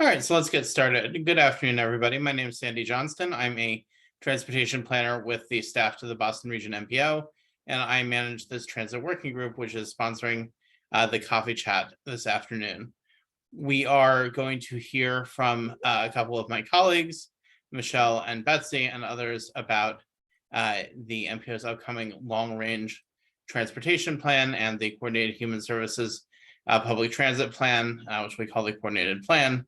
All right, so let's get started. Good afternoon, everybody. My name is Sandy Johnston. I'm a transportation planner with the staff to the Boston Region MPO, and I manage this transit working group, which is sponsoring the coffee chat this afternoon. We are going to hear from a couple of my colleagues, Michelle and Betsy, and others about the MPO's upcoming long-range transportation plan and the coordinated human services public transit plan, which we call the coordinated plan,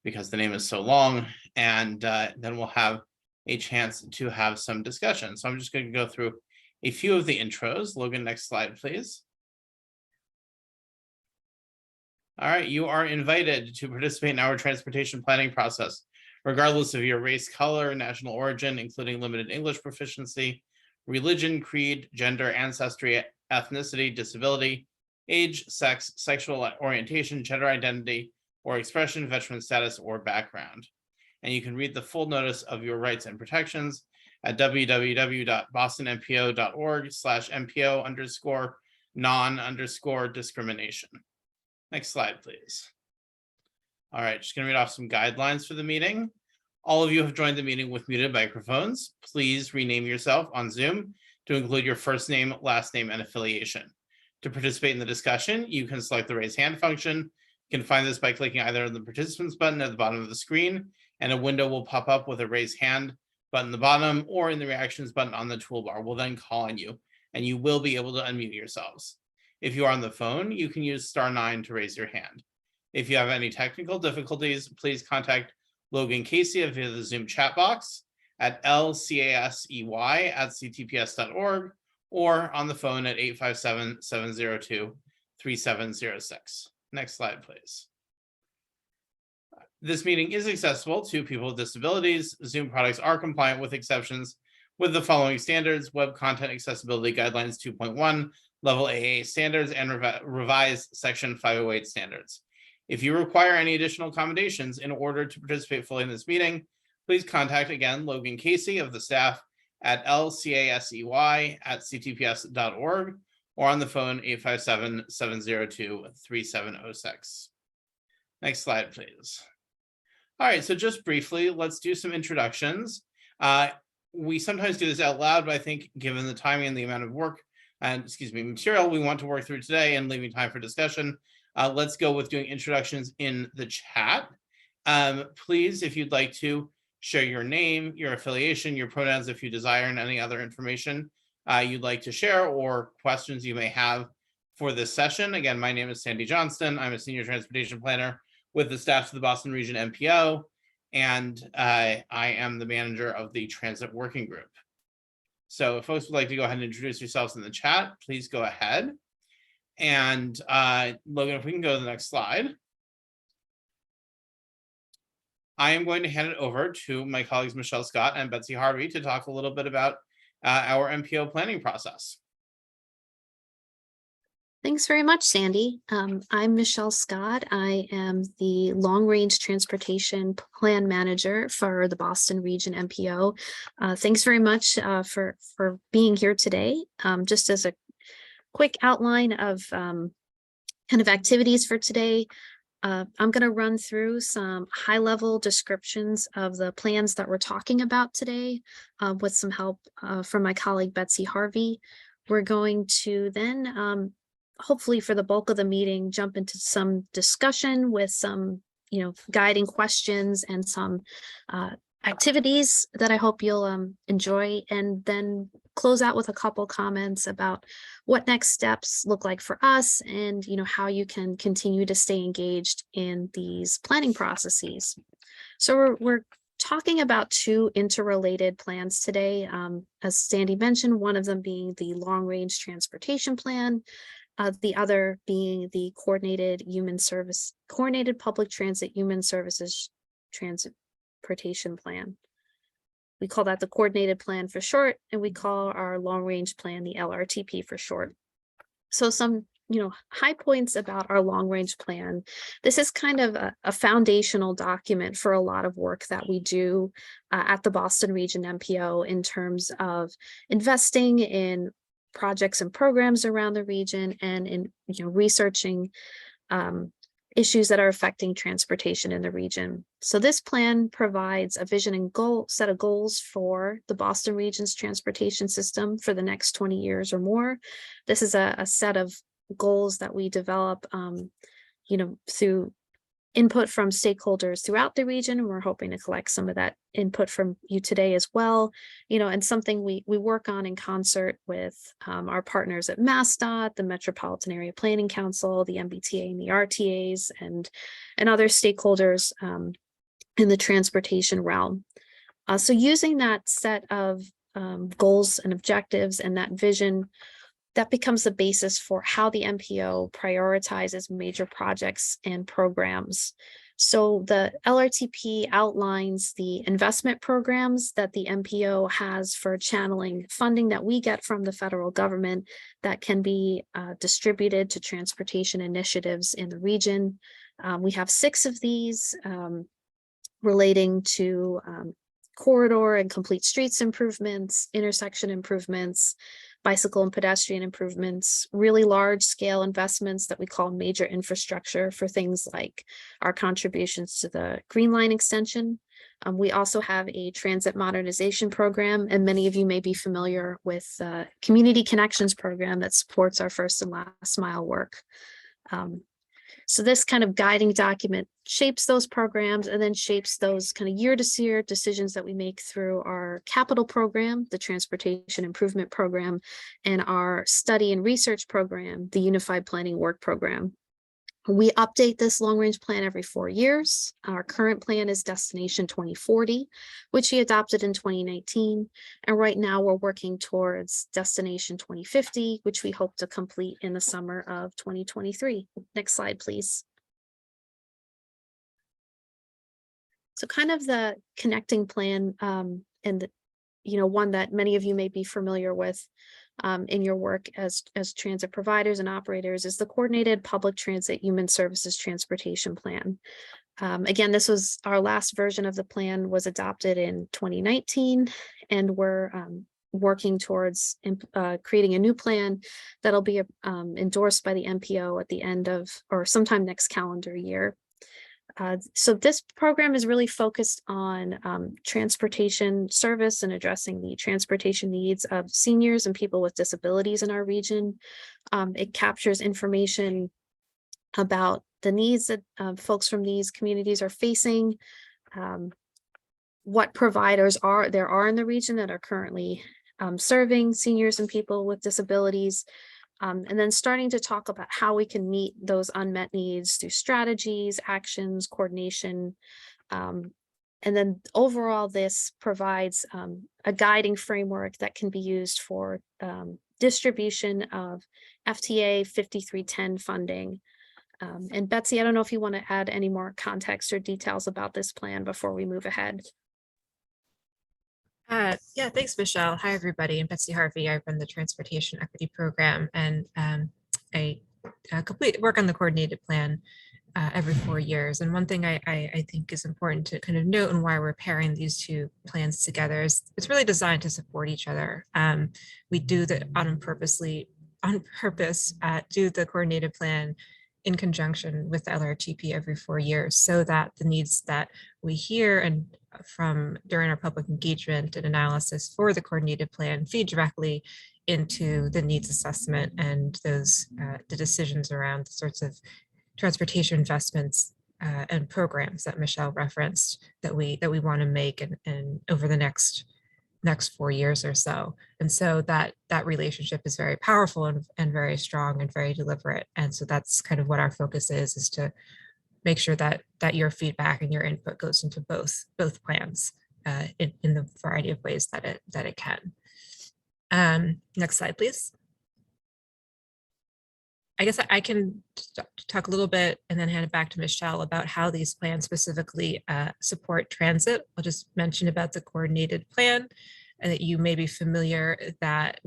because the name is so long, and then we'll have a chance to have some discussion. So I'm just going to go through a few of the intros. Logan, next slide, please. All right, you are invited to participate in our transportation planning process, regardless of your race, color, national origin, including limited English proficiency, religion, creed, gender, ancestry, ethnicity, disability, age, sex, sexual orientation, gender identity, or expression, veteran status, or background. And you can read the full notice of your rights and protections at www.bostonmpo.org/MPO_non_discrimination. Next slide, please. All right, just gonna read off some guidelines for the meeting. All of you have joined the meeting with muted microphones. Please rename yourself on Zoom to include your first name, last name, and affiliation. To participate in the discussion, you can select the raise hand function. You can find this by clicking either on the participants button at the bottom of the screen, and a window will pop up with a raise hand button at the bottom, or in the reactions button on the toolbar. We'll then call on you, and you will be able to unmute yourselves. If you are on the phone, you can use *9 to raise your hand. If you have any technical difficulties, please contact Logan Casey via the Zoom chat box at lcasey@ctps.org or on the phone at 857-702-3706. Next slide, please. This meeting is accessible to people with disabilities. Zoom products are compliant with exceptions with the following standards: Web Content Accessibility Guidelines 2.1, Level AA standards, and revised Section 508 standards. If you require any additional accommodations in order to participate fully in this meeting, please contact, again, Logan Casey of the staff at lcasey@ctps.org or on the phone 857-702-3706. Next slide, please. All right, so just briefly, let's do some introductions. We sometimes do this out loud, but I think given the timing and the amount of work and material we want to work through today and leaving time for discussion, let's go with doing introductions in the chat. Please, if you'd like to share your name, your affiliation, your pronouns if you desire, and any other information you'd like to share or questions you may have for this session. Again, my name is Sandy Johnston. I'm a senior transportation planner with the staff to the Boston Region MPO, and I am the manager of the transit working group. So if folks would like to go ahead and introduce yourselves in the chat, please go ahead. And Logan, if we can go to the next slide. I am going to hand it over to my colleagues, Michelle Scott and Betsy Harvey, to talk a little bit about our MPO planning process. Thanks very much, Sandy. I'm Michelle Scott. I am the long-range transportation plan manager for the Boston Region MPO. Thanks very much for being here today. Just as a quick outline of kind of activities for today, I'm going to run through some high-level descriptions of the plans that we're talking about today with some help from my colleague Betsy Harvey. We're going to then hopefully for the bulk of the meeting, jump into some discussion with some, guiding questions and some activities that I hope you'll enjoy, and then close out with a couple comments about what next steps look like for us and, how you can continue to stay engaged in these planning processes. So we're talking about two interrelated plans today. As Sandy mentioned, one of them being the long-range transportation plan, the other being the coordinated public transit human services transportation plan. We call that the coordinated plan for short, and we call our long range plan the LRTP for short. So some high points about our long range plan. This is kind of a foundational document for a lot of work that we do at the Boston Region MPO in terms of investing in projects and programs around the region and in researching issues that are affecting transportation in the region. So this plan provides a vision and set of goals for the Boston region's transportation system for the next 20 years or more. This is a set of goals that we develop, through input from stakeholders throughout the region, and we're hoping to collect some of that input from you today as well. And something we work on in concert with our partners at MassDOT, the Metropolitan Area Planning Council, the MBTA and the RTAs, and other stakeholders in the transportation realm. So using that set of goals and objectives and that vision, that becomes the basis for how the MPO prioritizes major projects and programs. So the LRTP outlines the investment programs that the MPO has for channeling funding that we get from the federal government that can be distributed to transportation initiatives in the region. We have 6 of these relating to corridor and complete streets improvements, intersection improvements, bicycle and pedestrian improvements, really large scale investments that we call major infrastructure for things like our contributions to the Green Line extension. We also have a transit modernization program, and many of you may be familiar with the Community Connections program that supports our first and last mile work. So this kind of guiding document shapes those programs and then shapes those kind of year-to-year decisions that we make through our capital program, the Transportation Improvement Program, and our study and research program, the Unified Planning Work Program. We update this long-range plan every 4 years. Our current plan is Destination 2040, which we adopted in 2019. And right now we're working towards Destination 2050, which we hope to complete in the summer of 2023. Next slide, please. So kind of the connecting plan and one that many of you may be familiar with in your work as transit providers and operators is the Coordinated Public Transit Human Services Transportation Plan. Again, this was our last version of the plan, was adopted in 2019, and we're working towards creating a new plan that'll be endorsed by the MPO at the end of or sometime next calendar year. So this program is really focused on transportation service and addressing the transportation needs of seniors and people with disabilities in our region. It captures information about the needs that folks from these communities are facing, what providers there are in the region that are currently serving seniors and people with disabilities. And then starting to talk about how we can meet those unmet needs through strategies, actions, coordination. And then overall, this provides a guiding framework that can be used for distribution of FTA 5310 funding. And Betsy, I don't know if you want to add any more context or details about this plan before we move ahead. Yeah, thanks, Michelle. Hi, everybody. I'm Betsy Harvey. I run the Transportation Equity Program, and I complete work on the coordinated plan every 4 years. And one thing I think is important to kind of note and why we're pairing these two plans together is it's really designed to support each other. We do that on purpose, do the coordinated plan in conjunction with the LRTP every 4 years, so that the needs that we hear and from during our public engagement and analysis for the coordinated plan feed directly into the needs assessment and those the decisions around the sorts of transportation investments and programs that Michelle referenced that we want to make and over the next 4 years or so. And so that relationship is very powerful and very strong and very deliberate. And so that's kind of what our focus is to make sure that your feedback and your input goes into both plans in the variety of ways that it can. Next slide, please. I guess I can talk a little bit and then hand it back to Michelle about how these plans specifically support transit. I'll just mention about the coordinated plan and that you may be familiar that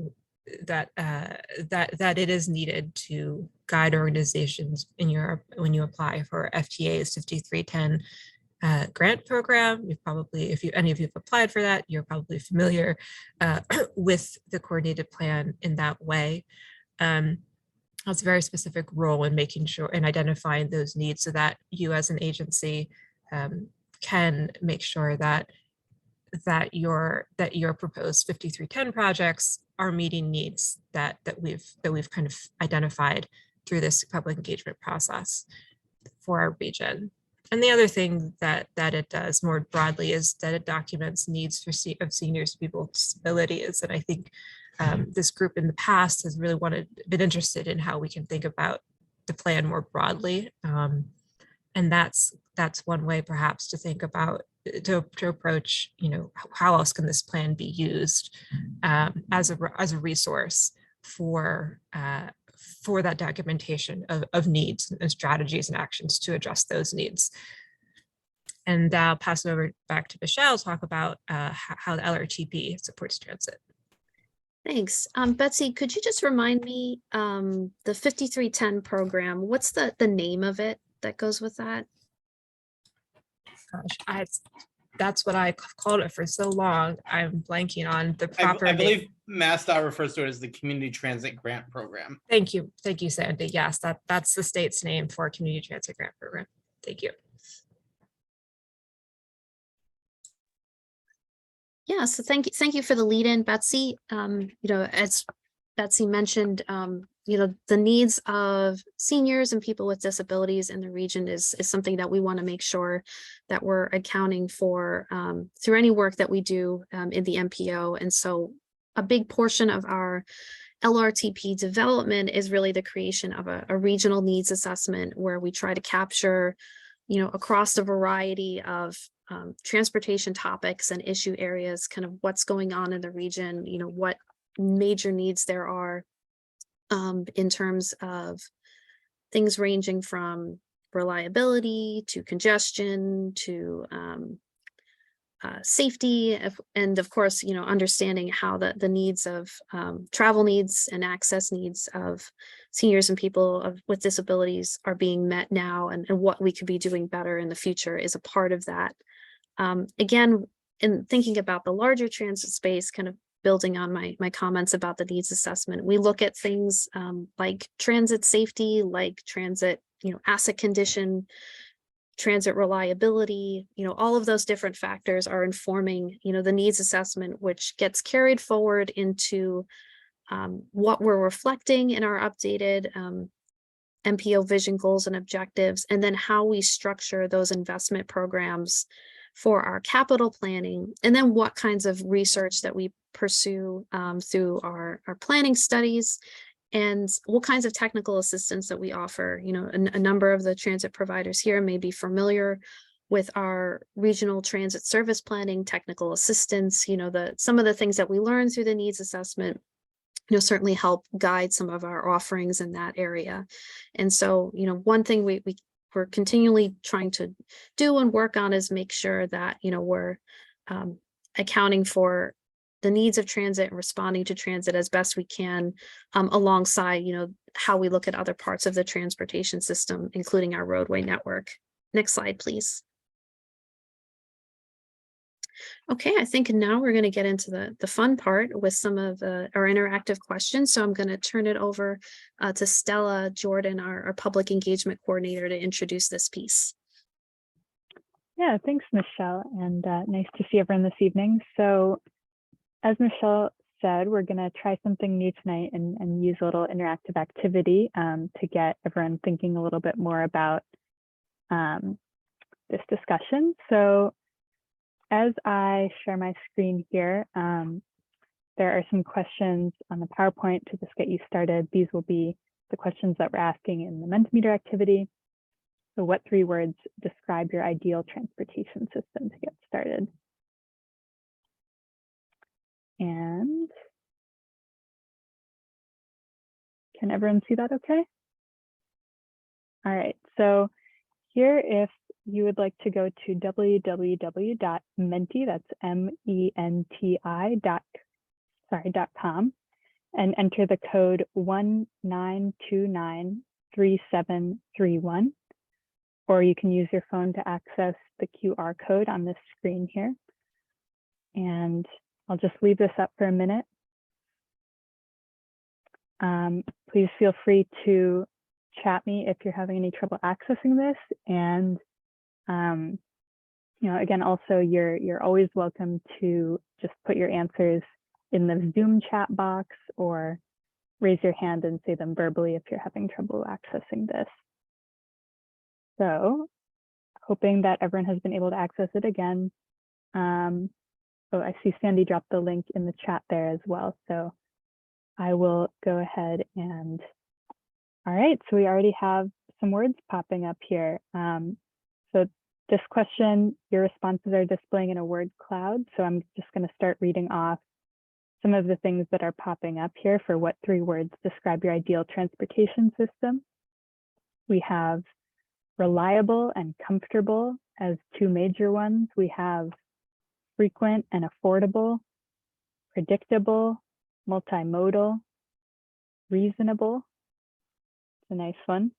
it is needed to guide organizations in Europe when you apply for FTA's 5310 grant program. You've probably, if any of you have applied for that, you're probably familiar with the coordinated plan in that way. has a very specific role in making sure and identifying those needs so that you as an agency can make sure that your proposed 5310 projects are meeting needs that we've kind of identified through this public engagement process for our region. And the other thing that it does more broadly is that it documents needs of seniors, people with disabilities. And I think this group in the past has really been interested in how we can think about the plan more broadly. And that's one way perhaps to think about, to approach, how else can this plan be used as a resource for that documentation of needs and strategies and actions to address those needs. And I'll pass it over back to Michelle to talk about how the LRTP supports transit. Thanks. Betsy, could you just remind me the 5310 program, what's the name of it that goes with that? Gosh, that's what I called it for so long. I'm blanking on the proper I name. believe MassDOT refers to it as the Community Transit Grant Program. Thank you, Sandy. Yes, that's the state's name for Community Transit Grant Program. Thank you. Yeah, so thank you for the lead in, Betsy. As Betsy mentioned, the needs of seniors and people with disabilities in the region is something that we want to make sure that we're accounting for through any work that we do in the MPO. And so a big portion of our LRTP development is really the creation of a regional needs assessment where we try to capture, across a variety of transportation topics and issue areas, kind of what's going on in the region, what major needs there are in terms of things ranging from reliability to congestion to safety, and of course, understanding how the needs of travel needs and access needs of seniors and people with disabilities are being met now, and what we could be doing better in the future is a part of that. Again, in thinking about the larger transit space, kind of building on my comments about the needs assessment, we look at things like transit safety, like transit, asset condition, transit reliability, all of those different factors are informing, the needs assessment, which gets carried forward into what we're reflecting in our updated MPO vision goals and objectives, and then how we structure those investment programs for our capital planning, and then what kinds of research that we pursue through our planning studies, and what kinds of technical assistance that we offer. A number of the transit providers here may be familiar with our regional transit service planning, technical assistance, some of the things that we learn through the needs assessment, certainly help guide some of our offerings in that area. And so, one thing we're continually trying to do and work on is make sure that, we're accounting for the needs of transit and responding to transit as best we can, alongside, how we look at other parts of the transportation system, including our roadway network. Next slide, please. Okay, I think now we're going to get into the fun part with some of our interactive questions. So I'm going to turn it over to Stella Jordan, our public engagement coordinator, to introduce this piece. Yeah, thanks, Michelle, and nice to see everyone this evening. So as Michelle said, we're going to try something new tonight and use a little interactive activity to get everyone thinking a little bit more about this discussion. So as I share my screen here, there are some questions on the PowerPoint to just get you started. These will be the questions that we're asking in the Mentimeter activity. So what 3 words describe your ideal transportation system to get started? And can everyone see that okay? All right, so here, if you would like to go to www.menti, that's MENTI.com, and enter the code 19293731, or you can use your phone to access the QR code on this screen here. And I'll just leave this up for a minute. Please feel free to chat me if you're having any trouble accessing this. And again, also you're always welcome to just put your answers in the Zoom chat box or raise your hand and say them verbally if you're having trouble accessing this. So hoping that everyone has been able to access it again. Oh, I see Sandy dropped the link in the chat there as well. So I will go ahead and, all right, so we already have some words popping up here. So this question, your responses are displaying in a word cloud. So I'm just going to start reading off some of the things that are popping up here for what 3 words describe your ideal transportation system. We have reliable and comfortable as 2 major ones. We have frequent and affordable, predictable, multimodal, reasonable. It's a nice one.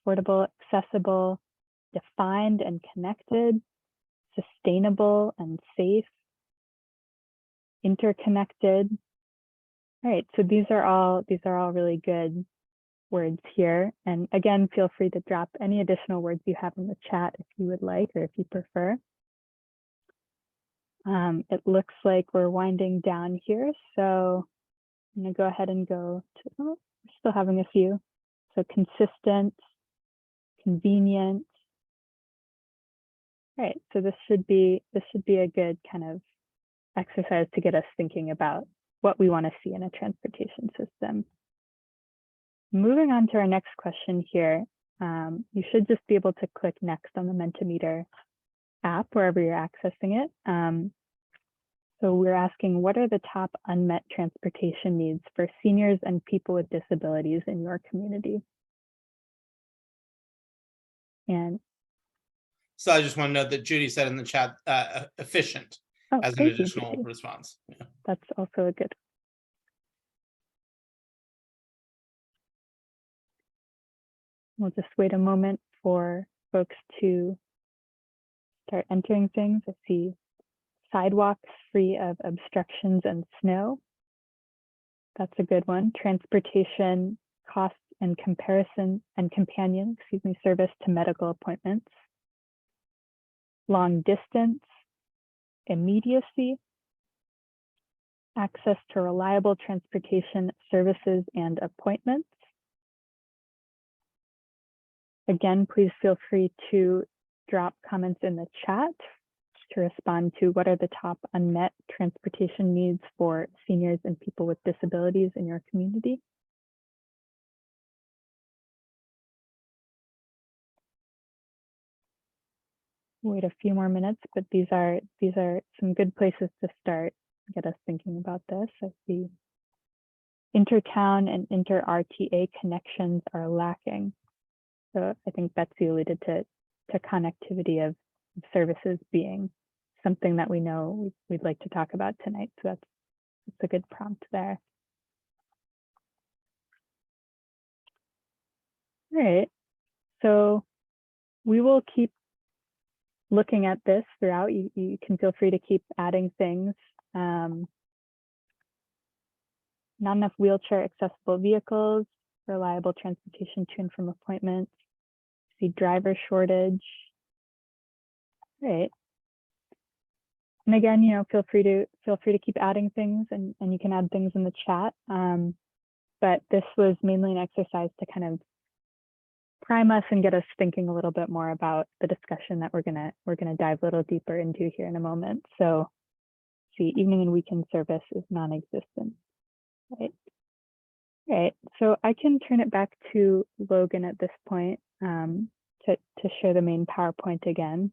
Affordable, accessible, defined and connected, sustainable and safe, interconnected. All right, so these are all really good words here. And again, feel free to drop any additional words you have in the chat if you would like, or if you prefer. It looks like we're winding down here. So I'm gonna go ahead and go to, oh, we're still having a few. So consistent, convenient. All right, so this should be a good kind of exercise to get us thinking about what we want to see in a transportation system. Moving on to our next question here, you should just be able to click next on the Mentimeter app wherever you're accessing it. So we're asking, what are the top unmet transportation needs for seniors and people with disabilities in your community? And So I just want to note that Judy said in the chat, efficient as an thank you, additional Judy. response. Yeah. That's also a good. We'll just wait a moment for folks to start entering things. I see sidewalks free of obstructions and snow. That's a good one. Transportation costs and comparison and companion, service to medical appointments. Long distance, immediacy, access to reliable transportation services and appointments. Again, please feel free to drop comments in the chat to respond to what are the top unmet transportation needs for seniors and people with disabilities in your community. Wait a few more minutes, but these are some good places to start, get us thinking about this. I see intertown and inter-RTA connections are lacking. So I think Betsy alluded to connectivity of services being something that we know we'd like to talk about tonight. So that's a good prompt there. All right, so we will keep looking at this throughout. You can feel free to keep adding things. Not enough wheelchair accessible vehicles, reliable transportation to and from appointments, see driver shortage. Right. And again, feel free to keep adding things, and you can add things in the chat. But this was mainly an exercise to kind of prime us and get us thinking a little bit more about the discussion that we're gonna dive a little deeper into here in a moment. So see, evening and weekend service is non-existent. Right. Right. So I can turn it back to Logan at this point to share the main PowerPoint again.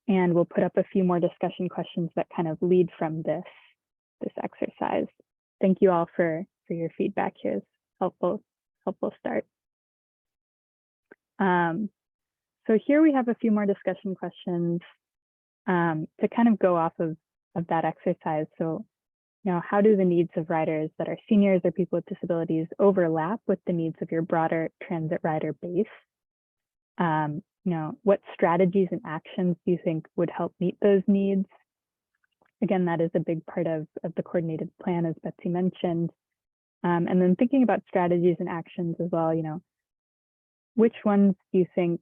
And we'll put up a few more discussion questions that kind of lead from this exercise. Thank you all for your feedback here. It's helpful start. So here we have a few more discussion questions to kind of go off of that exercise. So, how do the needs of riders that are seniors or people with disabilities overlap with the needs of your broader transit rider base? What strategies and actions do you think would help meet those needs? again, that is a big part of the coordinated plan, as Betsy mentioned. And then thinking about strategies and actions as well, you know, which ones do you think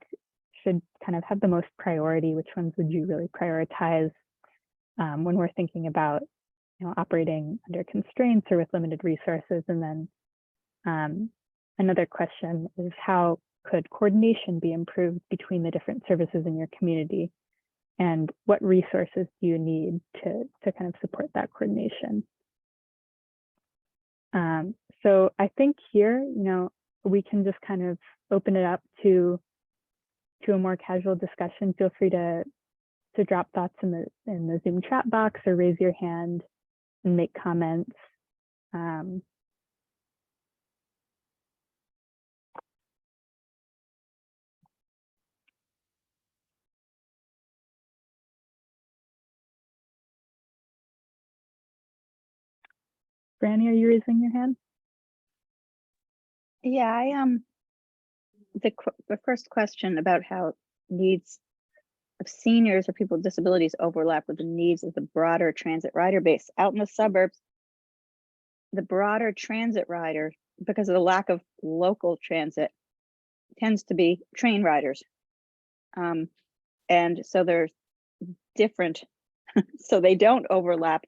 should kind of have the most priority? Which ones would you really prioritize when we're thinking about, you know, operating under constraints or with limited resources? And then another question is, how could coordination be improved between the different services in your community? And what resources do you need to kind of support that coordination? So I think here, you know, we can just kind of open it up to a more casual discussion. Feel free to drop thoughts in the Zoom chat box or raise your hand and make comments. Franny, are you raising your hand? Yeah, the first question about how needs of seniors or people with disabilities overlap with the needs of the broader transit rider base. Out in the suburbs, the broader transit rider, because of the lack of local transit, tends to be train riders. And so they're different, so they don't overlap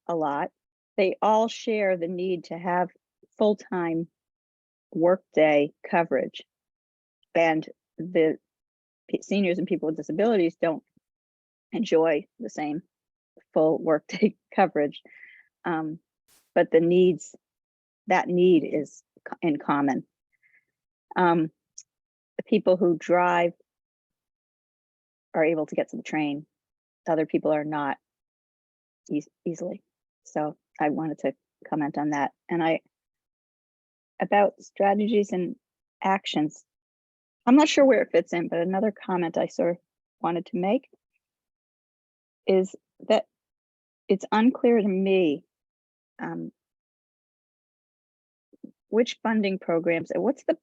a lot. They all share the need to have full-time workday coverage, and the seniors and people with disabilities don't enjoy the same full workday coverage, but the needs, that need is in common. The people who drive are able to get to the train, other people are not easily. So I wanted to comment on that. And about strategies and actions, I'm not sure where it fits in, but another comment I sort of wanted to make is that it's unclear to me which funding programs and what's the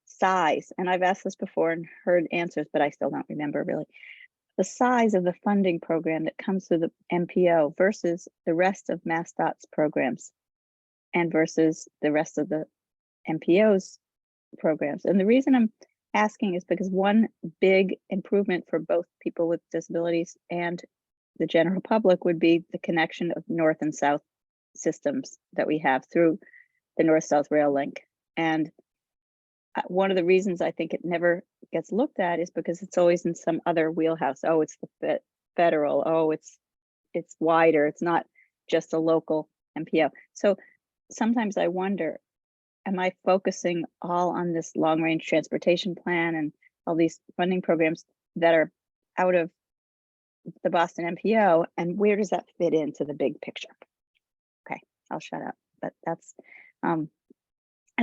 size. And I've asked this before and heard answers, but I still don't remember really. The size of the funding program that comes through the MPO versus the rest of MassDOT's programs and versus the rest of the MPO's programs. And the reason I'm asking is because one big improvement for both people with disabilities and the general public would be the connection of north and south systems that we have through the north-south rail link. And one of the reasons I think it never gets looked at is because it's always in some other wheelhouse. Oh, it's the federal. Oh, it's wider. It's not just a local MPO. So sometimes I wonder, am I focusing all on this long-range transportation plan and all these funding programs that are out of the Boston MPO, and where does that fit into the big picture? Okay, I'll shut up. But that's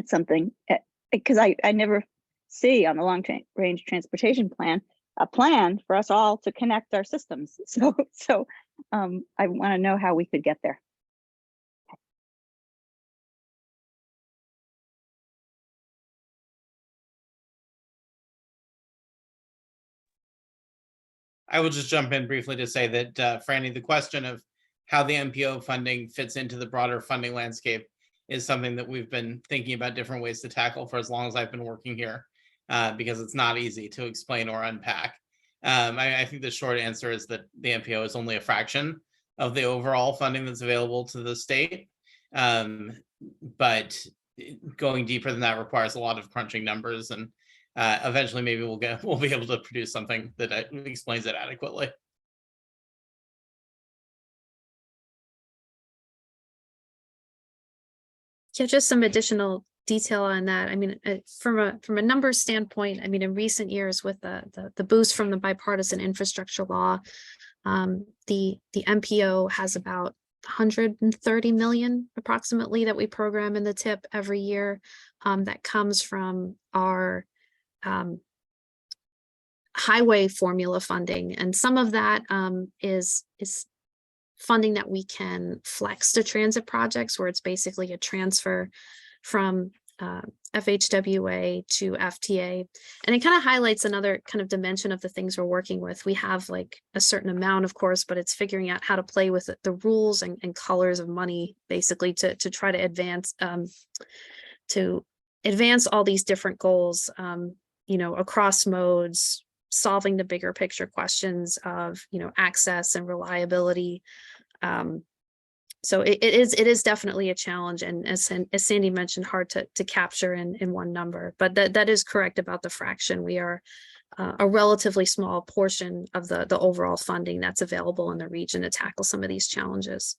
something, because I never see on the long-range transportation plan a plan for us all to connect our systems. So I want to know how we could get there. I will just jump in briefly to say that, Franny, the question of how the MPO funding fits into the broader funding landscape is something that we've been thinking about different ways to tackle for as long as I've been working here, because it's not easy to explain or unpack. I think the short answer is that the MPO is only a fraction of the overall funding that's available to the state. But going deeper than that requires a lot of crunching numbers, and eventually maybe we'll be able to produce something that explains it adequately. Yeah, just some additional detail on that. I mean, from a numbers standpoint, I mean, in recent years with the boost from the bipartisan infrastructure law, the MPO has about 130 million approximately that we program in the TIP every year, that comes from our highway formula funding, and some of that is funding that we can flex to transit projects, where it's basically a transfer from FHWA to FTA. And it kind of highlights another kind of dimension of the things we're working with. We have like a certain amount, of course, but it's figuring out how to play with the rules and colors of money, basically, to try to advance all these different goals, you know, across modes, solving the bigger picture questions of, you know, access and reliability. So it is definitely a challenge, and as Sandy mentioned, hard to capture in one number. But that is correct about the fraction. We are a relatively small portion of the overall funding that's available in the region to tackle some of these challenges.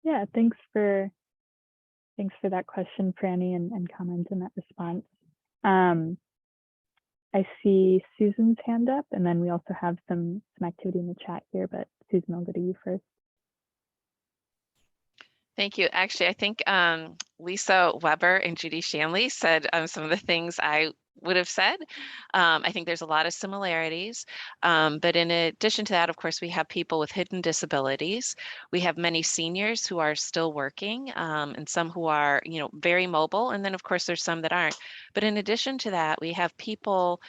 Yeah, thanks for that question, Franny, and comment in that response. I see Susan's hand up, and then we also have some activity in the chat here, but Susan, I'll go to you first. Thank you. Actually, I think Lisa Weber and Judy Shanley said some of the things I would have said. I think there's a lot of similarities, but in addition to that, of course, we have people with hidden disabilities. We have many seniors who are still working, and some who are, you know, very mobile, and then of course there's some that aren't. But in addition to that, we have people,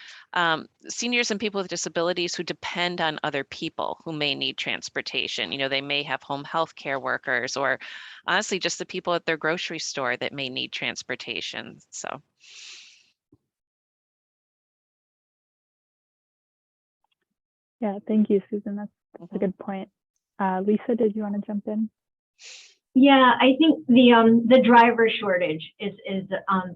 seniors and people with disabilities who depend on other people who may need transportation. You know, they may have home health care workers, or honestly, just the people at their grocery store that may need transportation. So. Yeah, thank you, Susan. That's a good point. Lisa, did you want to jump in? Yeah, I think the driver shortage is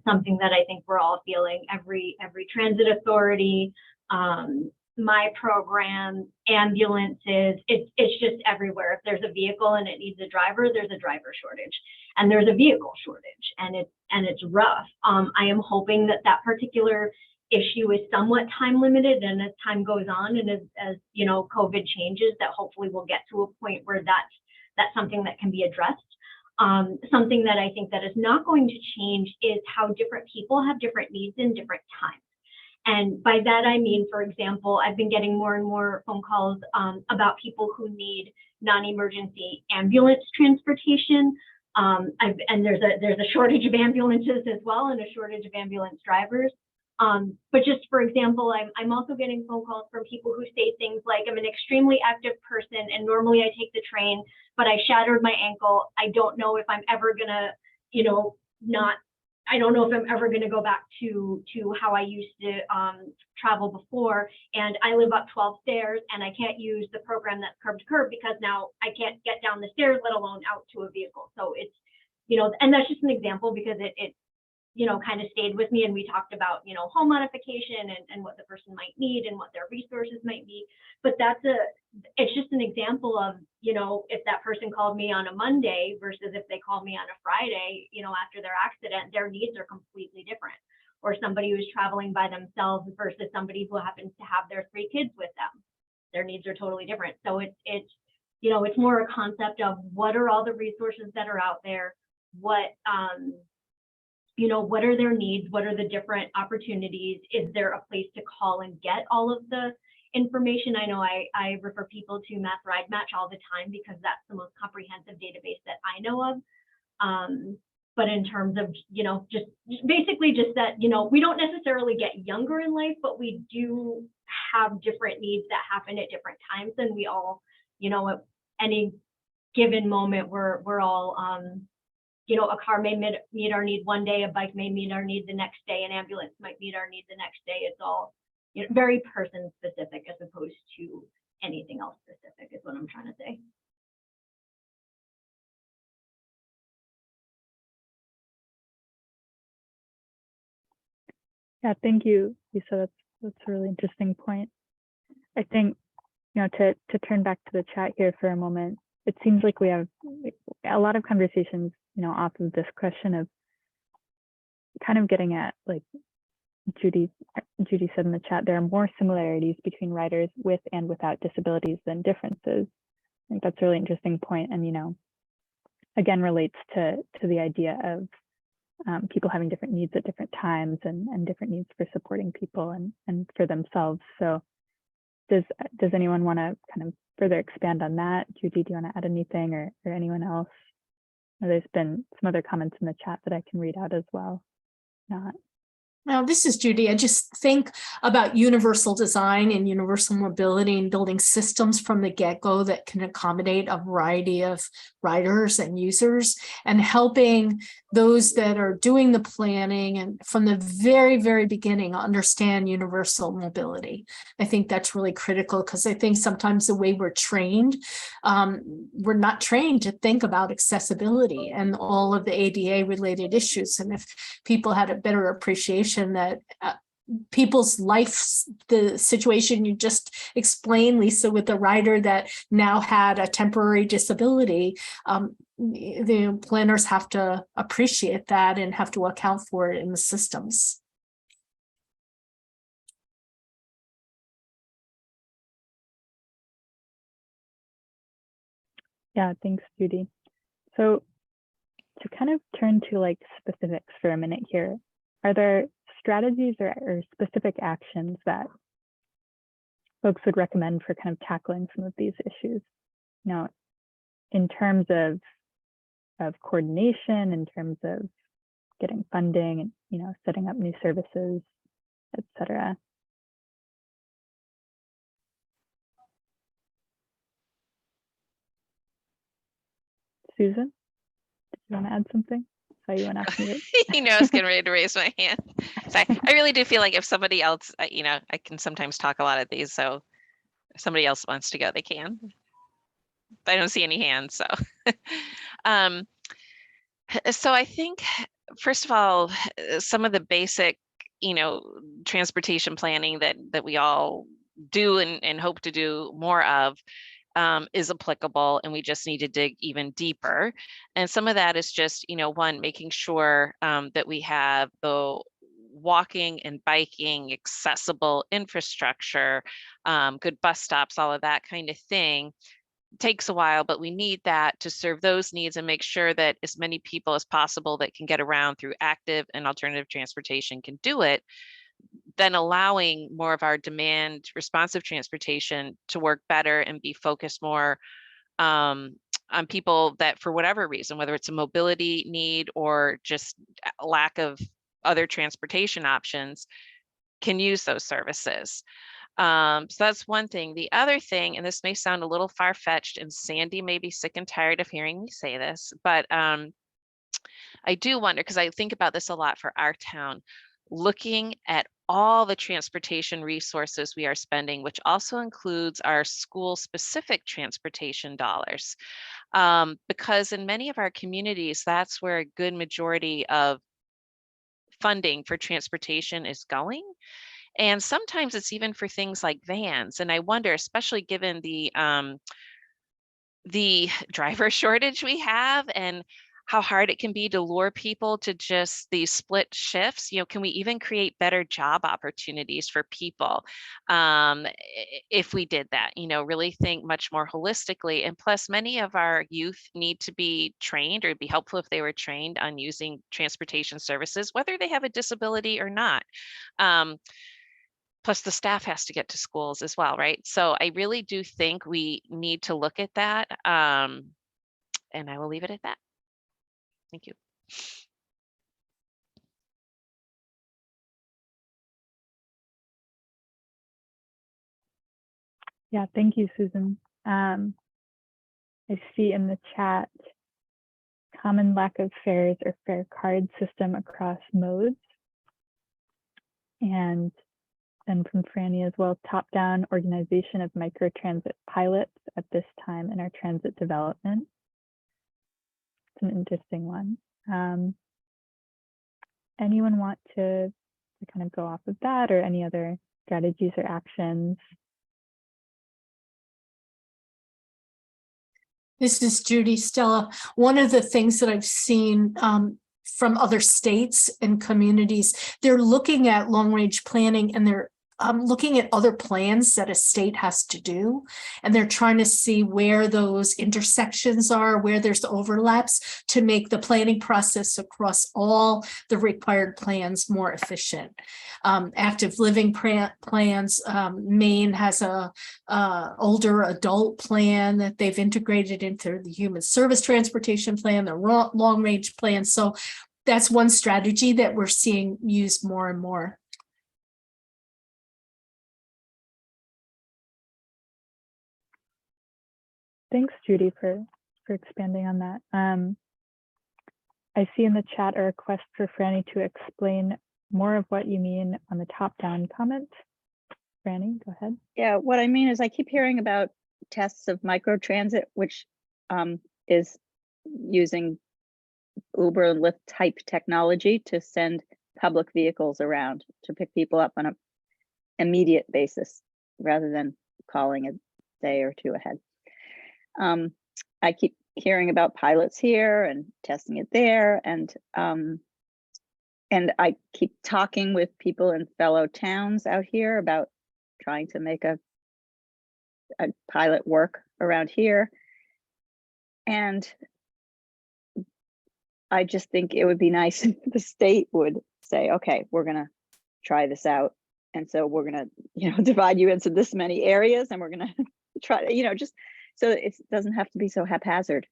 something that I think we're all feeling. Every transit authority, my program, ambulances, it's just everywhere. If there's a vehicle and it needs a driver, there's a driver shortage, and there's a vehicle shortage, and it's rough. I am hoping that particular issue is somewhat time limited, and as time goes on, and as you know, COVID changes, that hopefully we'll get to a point where that's something that can be addressed. Something that I think that is not going to change is how different people have different needs in different times. And by that, I mean, for example, I've been getting more and more phone calls about people who need non-emergency ambulance transportation. And there's a shortage of ambulances as well, and a shortage of ambulance drivers. But just for example, I'm also getting phone calls from people who say things like, I'm an extremely active person and normally I take the train, but I shattered my ankle. I don't know if I'm ever gonna, you know, I don't know if I'm ever gonna go back to how I used to travel before. And I live up 12 stairs and I can't use the program that's curb to curb because now I can't get down the stairs, let alone out to a vehicle. So it's, you know, and that's just an example because it you know, kind of stayed with me, and we talked about, you know, home modification and what the person might need and what their resources might be. But it's just an example of, you know, if that person called me on a Monday versus if they called me on a Friday, you know, after their accident, their needs are completely different. Or somebody who's traveling by themselves versus somebody who happens to have their 3 kids with them, their needs are totally different. So it's you know, it's more a concept of what are all the resources that are out there, what you know, what are their needs? What are the different opportunities? Is there a place to call and get all of the information? I know I refer people to Mass Ride Match all the time because that's the most comprehensive database that I know of. But in terms of, you know, just basically just that, you know, we don't necessarily get younger in life, but we do have different needs that happen at different times. And we all, you know, at any given moment, we're all, you know, a car may meet our need one day, a bike may meet our need the next day, an ambulance might meet our need the next day. It's all, you know, very person specific as opposed to anything else specific is what I'm trying to say. Yeah, thank you, Lisa. That's a really interesting point. I think, you know, to turn back to the chat here for a moment, it seems like we have a lot of conversations, you know, off of this question of kind of getting at, like Judy said in the chat, there are more similarities between riders with and without disabilities than differences. I think that's a really interesting point, and, you know, again, relates to the idea of people having different needs at different times and different needs for supporting people and for themselves. So does anyone want to kind of further expand on that? Judy, do you want to add anything, or anyone else? There's been some other comments in the chat that I can read out as well. Not. Now, this is Judy. I just think about universal design and universal mobility and building systems from the get-go that can accommodate a variety of riders and users, and helping those that are doing the planning and from the very, very beginning understand universal mobility. I think that's really critical, because I think sometimes the way we're trained, we're not trained to think about accessibility and all of the ADA related issues. And if people had a better appreciation that people's lives, the situation you just explained, Lisa, with the rider that now had a temporary disability, the planners have to appreciate that and have to account for it in the systems. Yeah, thanks, Judy. So to kind of turn to like specifics for a minute here, are there strategies or specific actions that folks would recommend for kind of tackling some of these issues? Now, in terms of coordination, in terms of getting funding, and setting up new services, etc. Susan, did you want to add something? So you want to ask me to... I was getting ready to raise my hand. So I really do feel like if somebody else, I can sometimes talk a lot of these. So if somebody else wants to go, they can. But I don't see any hands. So, so I think, first of all, some of the basic, transportation planning that we all do and hope to do more of is applicable, and we just need to dig even deeper. And some of that is just, one, making sure that we have the walking and biking accessible infrastructure, good bus stops, all of that kind of thing. Takes a while, but we need that to serve those needs and make sure that as many people as possible that can get around through active and alternative transportation can do it. Then allowing more of our demand responsive transportation to work better and be focused more on people that, for whatever reason, whether it's a mobility need or just a lack of other transportation options, can use those services. So that's one thing. The other thing, and this may sound a little far-fetched, and Sandy may be sick and tired of hearing me say this, but I do wonder, because I think about this a lot for our town, looking at all the transportation resources we are spending, which also includes our school-specific transportation dollars. Because in many of our communities, that's where a good majority of funding for transportation is going. And sometimes it's even for things like vans. And I wonder, especially given the driver shortage we have and how hard it can be to lure people to just these split shifts, can we even create better job opportunities for people if we did that, really think much more holistically. And plus, many of our youth need to be trained, or it'd be helpful if they were trained on using transportation services, whether they have a disability or not. Plus the staff has to get to schools as well, right? So I really do think we need to look at that. And I will leave it at that. Thank you. Yeah, thank you, Susan. I see in the chat, common lack of fares or fare card system across modes. And then from Franny as well, top-down organization of microtransit pilots at this time in our transit development. It's an interesting one. Anyone want to kind of go off of that, or any other strategies or actions? This is Judy. Stella, one of the things that I've seen from other states and communities, they're looking at long-range planning and they're looking at other plans that a state has to do. And they're trying to see where those intersections are, where there's overlaps to make the planning process across all the required plans more efficient. Active living plans, Maine has a older adult plan that they've integrated into the human service transportation plan, the long range plan. So that's one strategy that we're seeing used more and more. Thanks, Judy, for expanding on that. I see in the chat a request for Franny to explain more of what you mean on the top-down comment. Franny, go ahead. Yeah, what I mean is I keep hearing about tests of microtransit, which is using Uber and Lyft type technology to send public vehicles around to pick people up on an immediate basis rather than calling a day or two ahead. I keep hearing about pilots here and testing it there, and I keep talking with people in fellow towns out here about trying to make a pilot work around here. And I just think it would be nice if the state would say, okay, we're gonna try this out. And so we're gonna, divide you into this many areas, and we're gonna try to, just so it doesn't have to be so haphazard.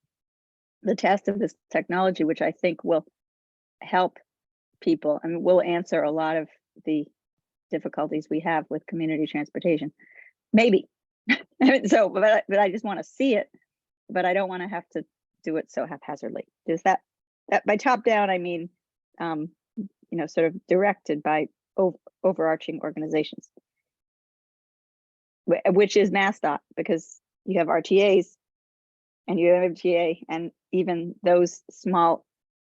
The test of this technology, which I think will help people, I mean, will answer a lot of the difficulties we have with community transportation. Maybe. So, but I just want to see it, but I don't want to have to do it so haphazardly. Does that by top down, I mean, sort of directed by overarching organizations, which is MassDOT, because you have RTAs and you have MTA, and even those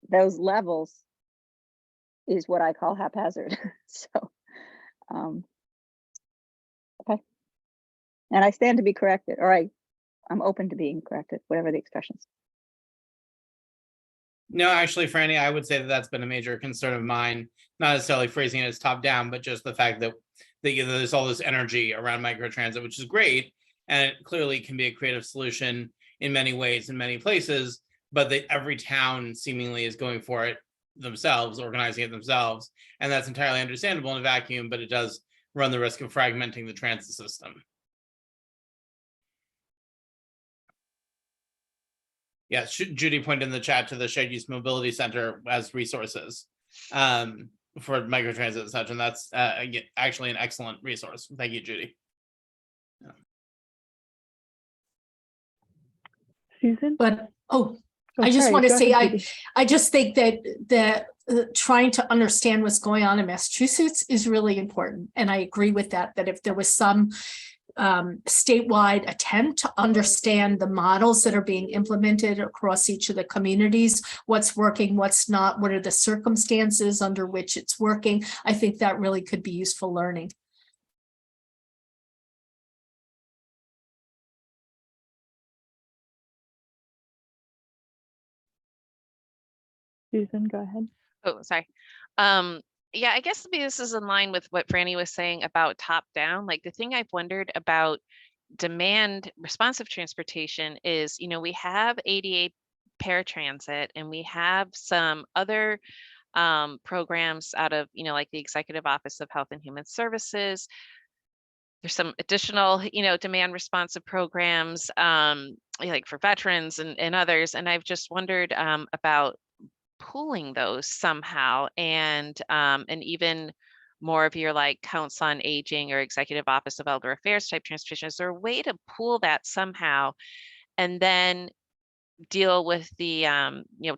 levels is what I call haphazard. So, okay. And I stand to be corrected, or I'm open to being corrected, whatever the expressions. No, actually, Franny, I would say that that's been a major concern of mine, not necessarily phrasing it as top down, but just the fact that there's all this energy around microtransit, which is great. And it clearly can be a creative solution in many ways, in many places, but that every town seemingly is going for it themselves, organizing it themselves. And that's entirely understandable in a vacuum, but it does run the risk of fragmenting the transit system. Yeah, Judy pointed in the chat to the Shared Use Mobility Center as resources for microtransit and such, and that's actually an excellent resource. Thank you, Judy. Yeah. Susan? But I just want to say, I just think that trying to understand what's going on in Massachusetts is really important. And I agree with that if there was some statewide attempt to understand the models that are being implemented across each of the communities, what's working, what's not, what are the circumstances under which it's working, I think that really could be useful learning. Susan, go ahead. Oh, sorry. Yeah, I guess maybe this is in line with what Franny was saying about top down. Like the thing I've wondered about demand responsive transportation is, we have ADA paratransit, and we have some other programs out of, like the Executive Office of Health and Human Services. There's some additional, demand responsive programs like for veterans and others. And I've just wondered about pooling those somehow, and even more of your like Council on Aging or Executive Office of Elder Affairs type transportation. Is there a way to pool that somehow and then deal with the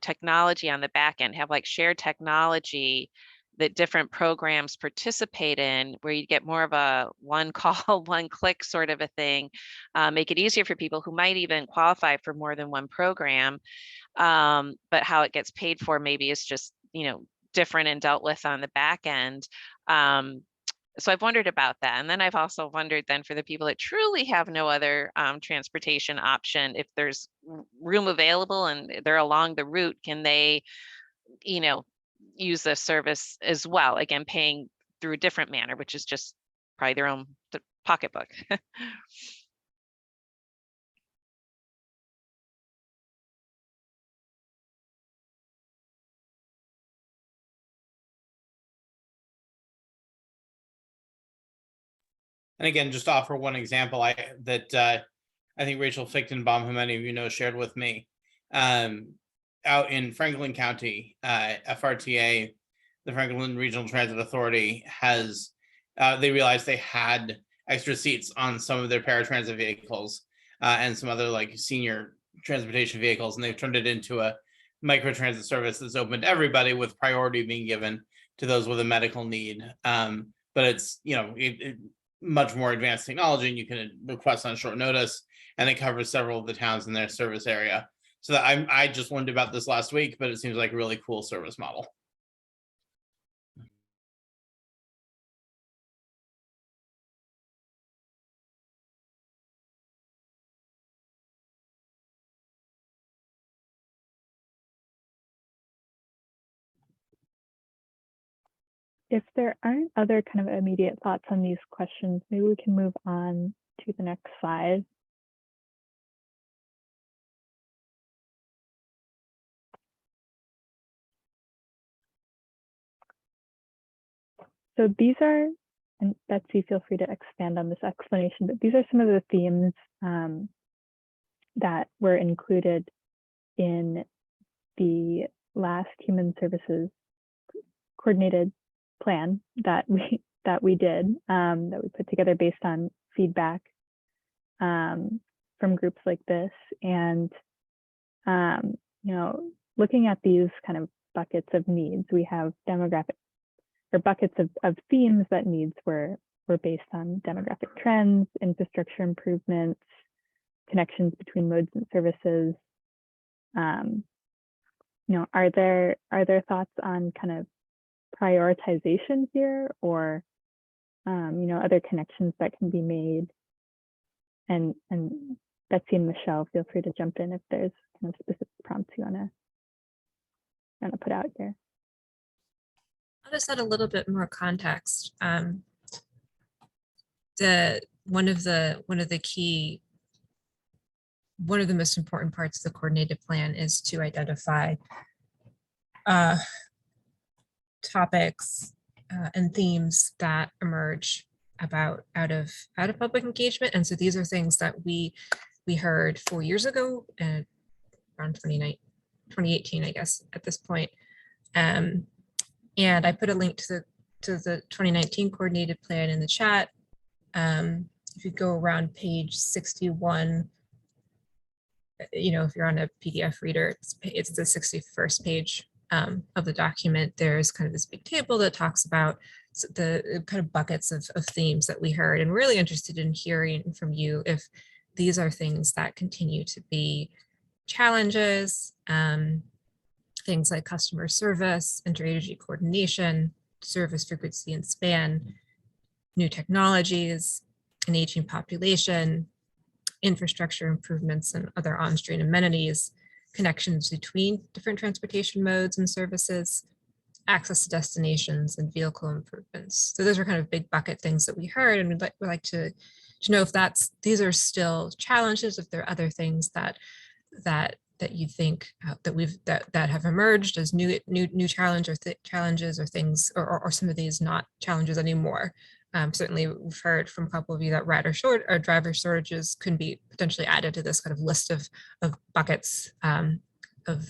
technology on the back end, have like shared technology that different programs participate in, where you get more of a one call, one click sort of a thing, make it easier for people who might even qualify for more than one program. But how it gets paid for maybe is just, different and dealt with on the back end. So I've wondered about that. And then I've also wondered then for the people that truly have no other transportation option, if there's room available and they're along the route, can they, use the service as well? Again, paying through a different manner, which is just probably their own pocketbook. And again, just to offer one example, I think Rachel Fichtenbaum, who many of you know, shared with me, out in Franklin County, FRTA, the Franklin Regional Transit Authority, has they realized they had extra seats on some of their paratransit vehicles and some other like senior transportation vehicles, and they've turned it into a microtransit service that's open to everybody, with priority being given to those with a medical need. But it's, you know, much more advanced technology, and you can request on short notice, and it covers several of the towns in their service area. So that I just learned about this last week, but it seems like a really cool service model. If there aren't other kind of immediate thoughts on these questions, maybe we can move on to the next slide. So these are, and Betsy, feel free to expand on this explanation, but these are some of the themes that were included in the last Human Services Coordinated Plan that we did, that we put together based on feedback from groups like this. And you know, looking at these kind of buckets of needs, we have demographic, or buckets of themes that needs were based on demographic trends, infrastructure improvements, connections between modes and services. You know, are there thoughts on kind of prioritization here, or you know, other connections that can be made? And Betsy and Michelle, feel free to jump in if there's kind of specific prompts you wanna put out here. I'll just add a little bit more context. One of the most important parts of the coordinated plan is to identify topics and themes that emerge out of public engagement. And so these are things that we heard 4 years ago, around 2018, I guess, at this point. And I put a link to the 2019 coordinated plan in the chat. If you go around page 61, you know, if you're on a PDF reader, it's the 61st page of the document. There's kind of this big table that talks about the kind of buckets of themes that we heard, and really interested in hearing from you if these are things that continue to be challenges, things like customer service, interagency coordination, service frequency and span, new technologies, an aging population, infrastructure improvements and other on-stream amenities, connections between different transportation modes and services, access to destinations, and vehicle improvements. So those are kind of big bucket things that we heard, and we'd like to know if these are still challenges, if there are other things that you think that have emerged as new challenges or things, or some of these not challenges anymore. Certainly, we've heard from a couple of you that driver shortages can be potentially added to this kind of list of buckets of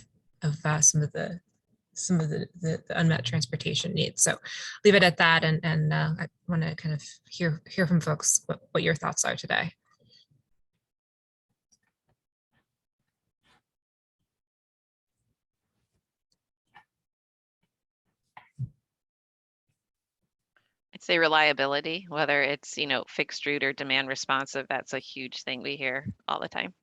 some of the unmet transportation needs. So leave it at that, and I want to kind of hear from folks what your thoughts are today. I'd say reliability, whether it's, you know, fixed route or demand responsive, that's a huge thing we hear all the time.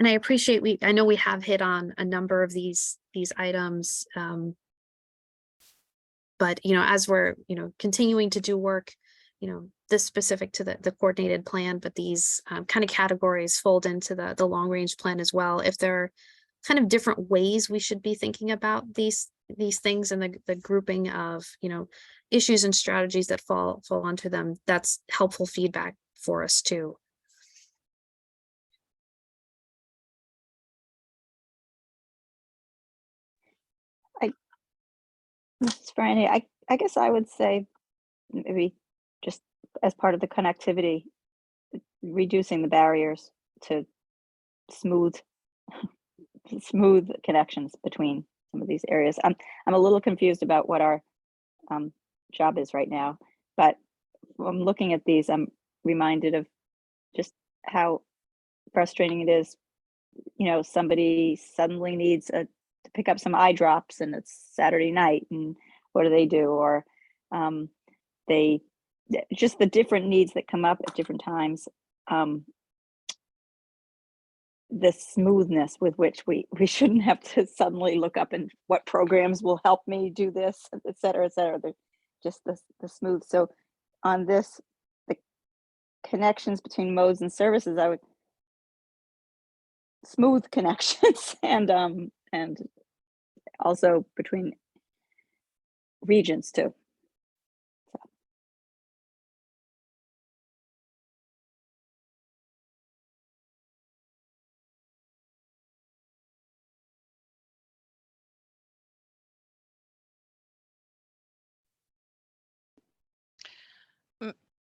And I appreciate I know we have hit on a number of these items. But, as we're, continuing to do work, this specific to the coordinated plan, but these kind of categories fold into the long range plan as well. If there are kind of different ways we should be thinking about these things and the grouping of, issues and strategies that fall onto them, that's helpful feedback for us too. Mrs. Franny, I guess I would say maybe just as part of the connectivity, reducing the barriers to smooth connections between some of these areas. I'm a little confused about what our job is right now, but when I'm looking at these, I'm reminded of just how frustrating it is. Somebody suddenly needs to pick up some eye drops and it's Saturday night, and what do? Or just the different needs that come up at different times. The smoothness with which we shouldn't have to suddenly look up and what programs will help me do this, et cetera, et cetera. Just the smooth. So on this, the connections between modes and services, I would smooth connections and also between regions too.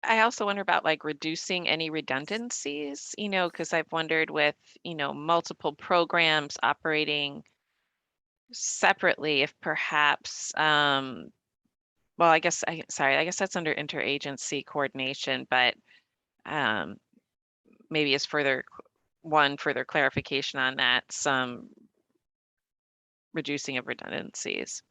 I also wonder about like reducing any redundancies, because I've wondered with, multiple programs operating separately, if perhaps, well, I guess that's under interagency coordination, but maybe as further clarification on that, some reducing of redundancies.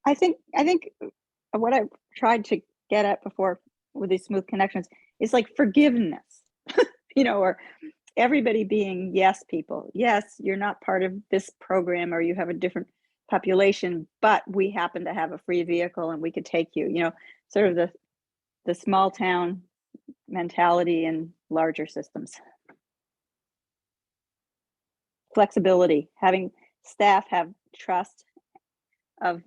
I think what I've tried to get at before with these smooth connections is like forgiveness, or everybody being yes people. Yes, you're not part of this program or you have a different population, but we happen to have a free vehicle and we could take you, sort of the small town mentality in larger systems. Flexibility, having staff have trust of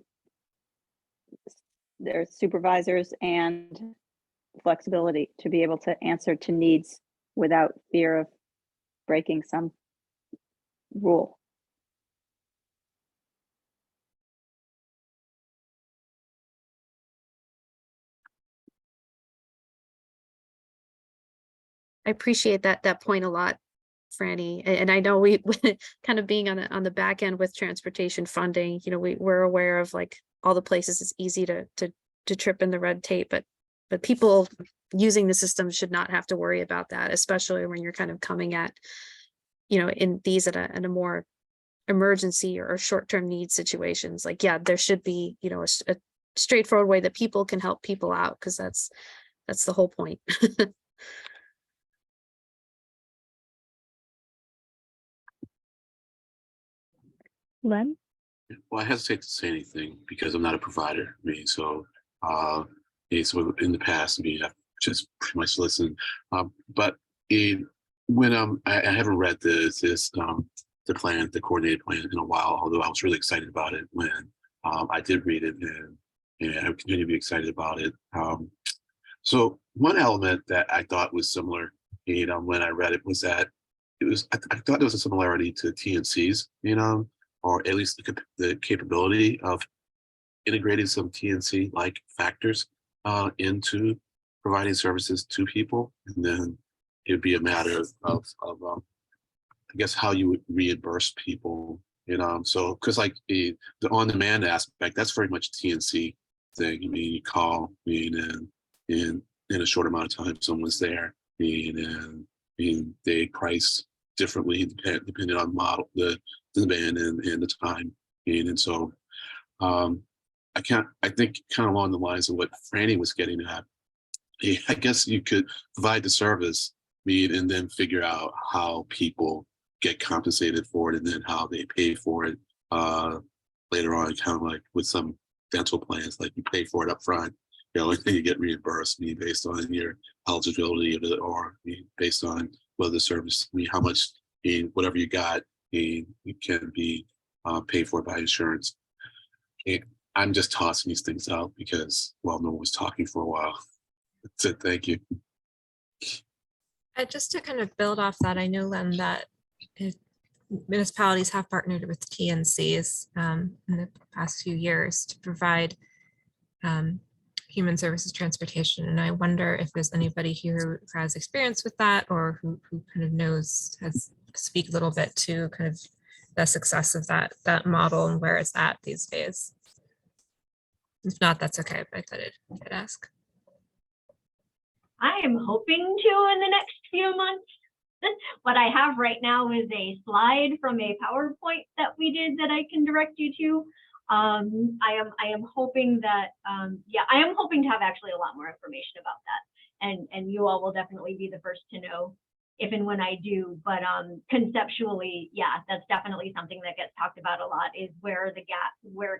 their supervisors and flexibility to be able to answer to needs without fear of breaking some rule. I appreciate that point a lot, Franny. And I know we kind of being on the back end with transportation funding, we're aware of like all the places it's easy to trip in the red tape, but people using the system should not have to worry about that, especially when you're kind of coming at, in these at a more emergency or short-term need situations. Like, yeah, there should be, a straightforward way that people can help people out, because that's the whole point. Len? Well, I hesitate to say anything because I'm not a provider. So in the past, I've just pretty much listened. But when I haven't read the plan, the coordinated plan in a while, although I was really excited about it when I did read it, and I continue to be excited about it. So one element that I thought was similar, when I read it, was that I thought there was a similarity to TNCs, or at least the capability of integrating some TNC-like factors into providing services to people. And then it would be a matter of I guess, how you would reimburse people. So because like the on-demand aspect, that's very much TNC thing. You call, and in a short amount of time, someone's there, and they price differently depending on the demand and the time. And so I think kind of along the lines of what Franny was getting at, I guess you could provide the service, and then figure out how people get compensated for it, and then how they pay for it later on, kind of like with some dental plans, like you pay for it up front, and then you get reimbursed, based on your eligibility of it, or based on whether the service, how much, whatever you got, it can be paid for by insurance. I'm just tossing these things out because, well, no one was talking for a while. That's it. Thank you. Just to kind of build off that, I know, Len, that municipalities have partnered with TNCs in the past few years to provide human services transportation. And I wonder if there's anybody here who has experience with that, or who kind of knows, speak a little bit to kind of the success of that model and where it's at these days. If not, that's okay, but I thought I'd ask. I am hoping to in the next few months. What I have right now is a slide from a PowerPoint that we did that I can direct you to. I am hoping that, I am hoping to have actually a lot more information about that. And you all will definitely be the first to know if and when I do. But conceptually, yeah, that's definitely something that gets talked about a lot, is where are the gaps, where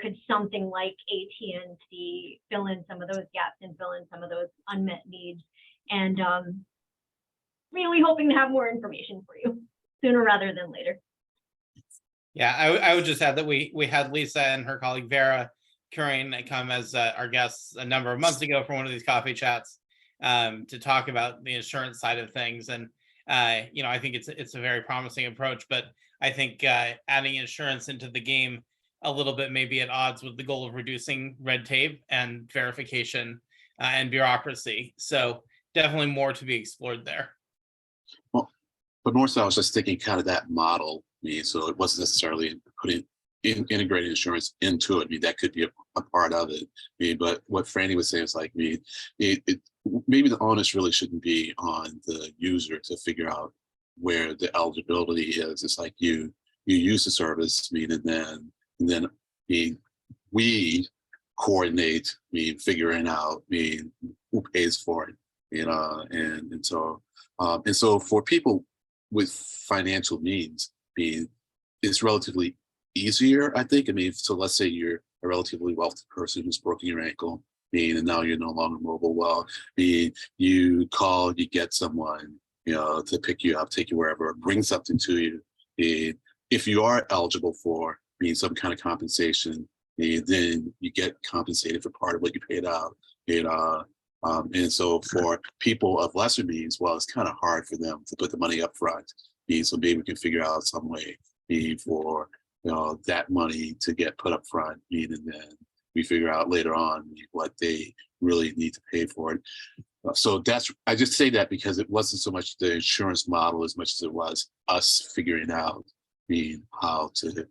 could something like AT&T fill in some of those gaps and fill in some of those unmet needs. And really hoping to have more information for you sooner rather than later. Yeah, I would just add that we had Lisa and her colleague Vera Curran come as our guests a number of months ago for one of these coffee chats to talk about the insurance side of things. And I think it's a very promising approach, but I think adding insurance into the game a little bit may be at odds with the goal of reducing red tape and verification and bureaucracy. So definitely more to be explored there. Well, but more so, I was just thinking kind of that model. So it wasn't necessarily putting integrating insurance into it. That could be a part of it. But what Franny was saying is like, maybe the onus really shouldn't be on the user to figure out where the eligibility is. It's like you use the service, and then we coordinate, figuring out, who pays for it, and so for people with financial means, it's relatively easier, I think. So let's say you're a relatively wealthy person who's broken your ankle, and now you're no longer mobile. Well, you call, you get someone, to pick you up, take you wherever, bring something to you. If you are eligible for some kind of compensation, then you get compensated for part of what you paid out. And so for people of lesser means, well, it's kind of hard for them to put the money up front. So maybe we can figure out some way for that money to get put up front, and then we figure out later on what they really need to pay for it. So I just say that because it wasn't so much the insurance model as much as it was us figuring out how to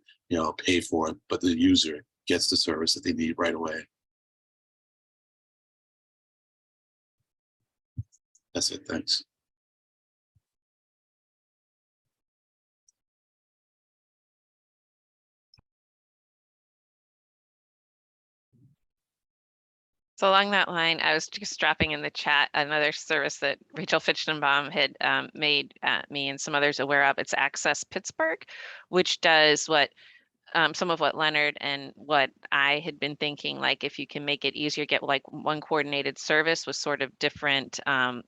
pay for it, but the user gets the service that they need right away. That's it. Thanks. So along that line, I was just dropping in the chat another service that Rachel Fichtenbaum had made me and some others aware of. It's Access Pittsburgh, which does what some of what Leonard and what I had been thinking, like if you can make it easier, get like one coordinated service with sort of different,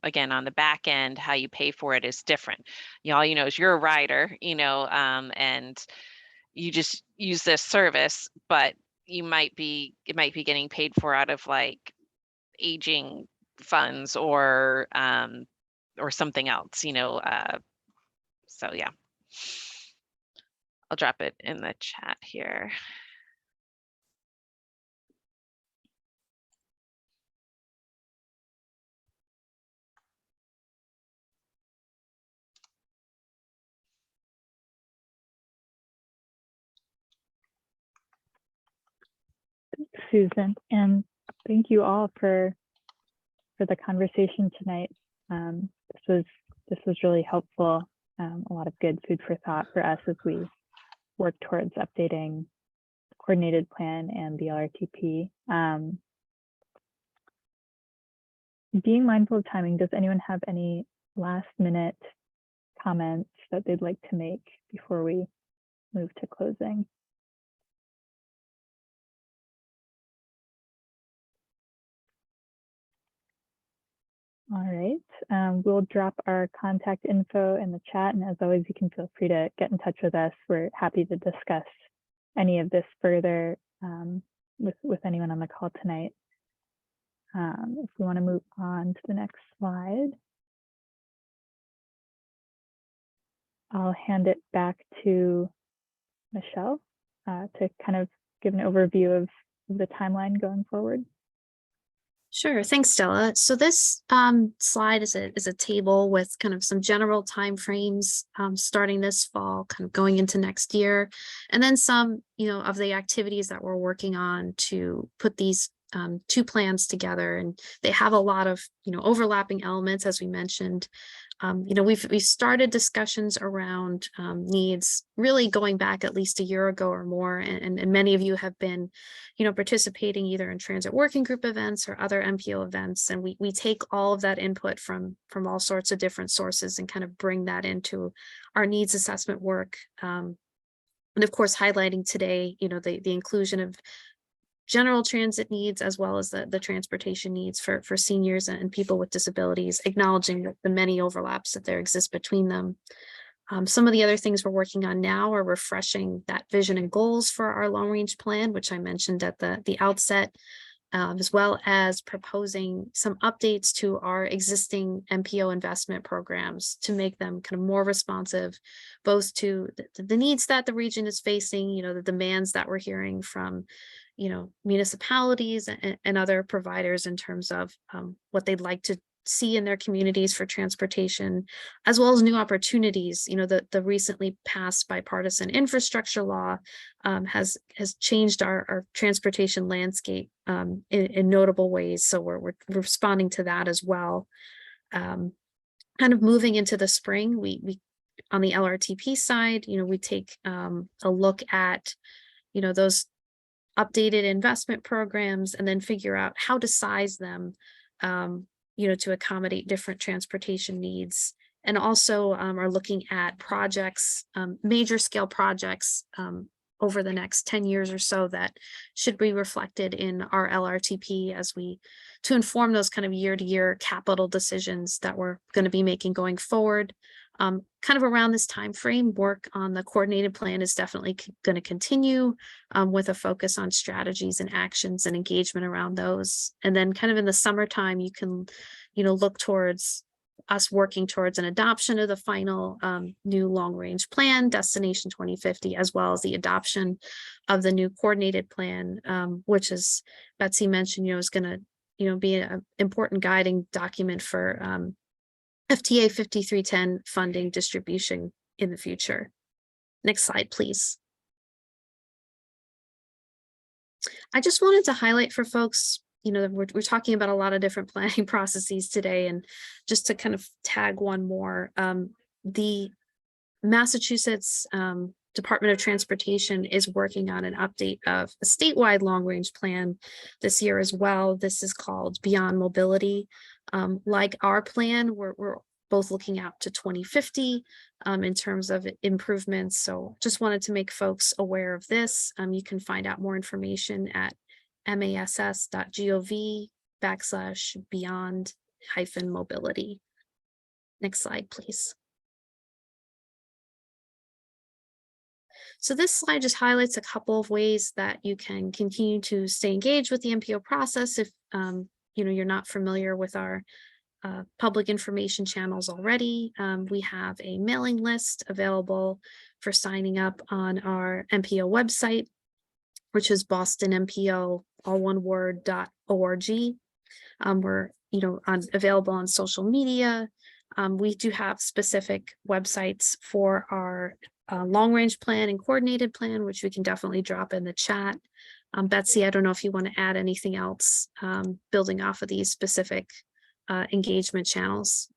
again, on the back end, how you pay for it is different. All you know is you're a rider, and you just use this service, but it might be getting paid for out of like aging funds or something else, so yeah. I'll drop it in the chat here. Thanks, Susan, and thank you all for the conversation tonight. This was really helpful. a lot of good food for thought for us as we work towards updating the coordinated plan and the LRTP. Being mindful of timing, does anyone have any last minute comments that they'd like to make before we move to closing? All right, we'll drop our contact info in the chat, and as always, you can feel free to get in touch with us. We're happy to discuss any of this further with anyone on the call tonight. If we want to move on to the next slide, I'll hand it back to Michelle to kind of give an overview of the timeline going forward. Sure, thanks, Stella. So this slide is a table with kind of some general timeframes starting this fall, kind of going into next year, and then some, of the activities that we're working on to put these two plans together. And they have a lot of, overlapping elements, as we mentioned. We've started discussions around needs really going back at least a year ago or more, and many of you have been, participating either in transit working group events or other MPO events, and we take all of that input from all sorts of different sources and kind of bring that into our needs assessment work. And of course, highlighting today, the inclusion of general transit needs as well as the transportation needs for seniors and people with disabilities, acknowledging the many overlaps that there exist between them. Some of the other things we're working on now are refreshing that vision and goals for our long range plan, which I mentioned at the outset, as well as proposing some updates to our existing MPO investment programs to make them kind of more responsive, both to the needs that the region is facing, the demands that we're hearing from municipalities and other providers in terms of what they'd like to see in their communities for transportation, as well as new opportunities. The recently passed bipartisan infrastructure law has changed our transportation landscape in notable ways. So we're responding to that as well. Kind of moving into the spring, we on the LRTP side, we take a look at those updated investment programs and then figure out how to size them, to accommodate different transportation needs. And also are looking at projects, major scale projects over the next 10 years or so that should be reflected in our LRTP to inform those kind of year-to-year capital decisions that we're going to be making going forward. Kind of around this time frame, work on the coordinated plan is definitely going to continue with a focus on strategies and actions and engagement around those. And then kind of in the summertime, you can, look towards us working towards an adoption of the final new long range plan, Destination 2050, as well as the adoption of the new coordinated plan, which, as Betsy mentioned, is going to, be an important guiding document for FTA 5310 funding distribution in the future. Next slide, please. I just wanted to highlight for folks, we're talking about a lot of different planning processes today, and just to kind of tag one more, the Massachusetts Department of Transportation is working on an update of a statewide long-range plan this year as well. This is called Beyond Mobility. Like our plan, we're both looking out to 2050 in terms of improvements. So just wanted to make folks aware of this. You can find out more information at mass.gov/beyond-mobility. Next slide, please. So this slide just highlights a couple of ways that you can continue to stay engaged with the MPO process if you're not familiar with our public information channels already. We have a mailing list available for signing up on our MPO website, which is bostonmpo, all one word, .org. We're available on social media. We do have specific websites for our long range plan and coordinated plan, which we can definitely drop in the chat. Betsy, I don't know if you want to add anything else building off of these specific engagement channels.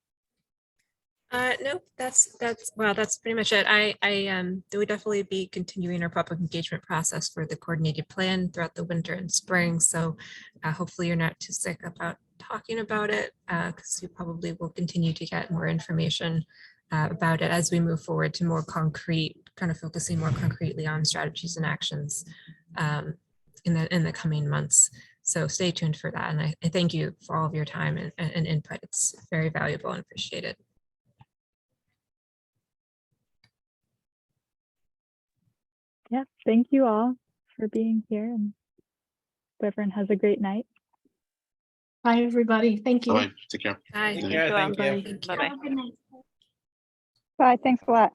Nope, that's pretty much it. There would definitely be continuing our public engagement process for the coordinated plan throughout the winter and spring. So hopefully you're not too sick about talking about it, because you probably will continue to get more information about it as we move forward to more concrete, kind of focusing more concretely on strategies and actions in the coming months. So stay tuned for that. And I thank you for all of your time and input. It's very valuable and appreciated. Yeah, thank you all for being here, and everyone has a great night. Bye, everybody. Thank you. All right, take care. Bye. Yeah, thank you. Bye-bye. Have a good night. Bye, thanks a lot.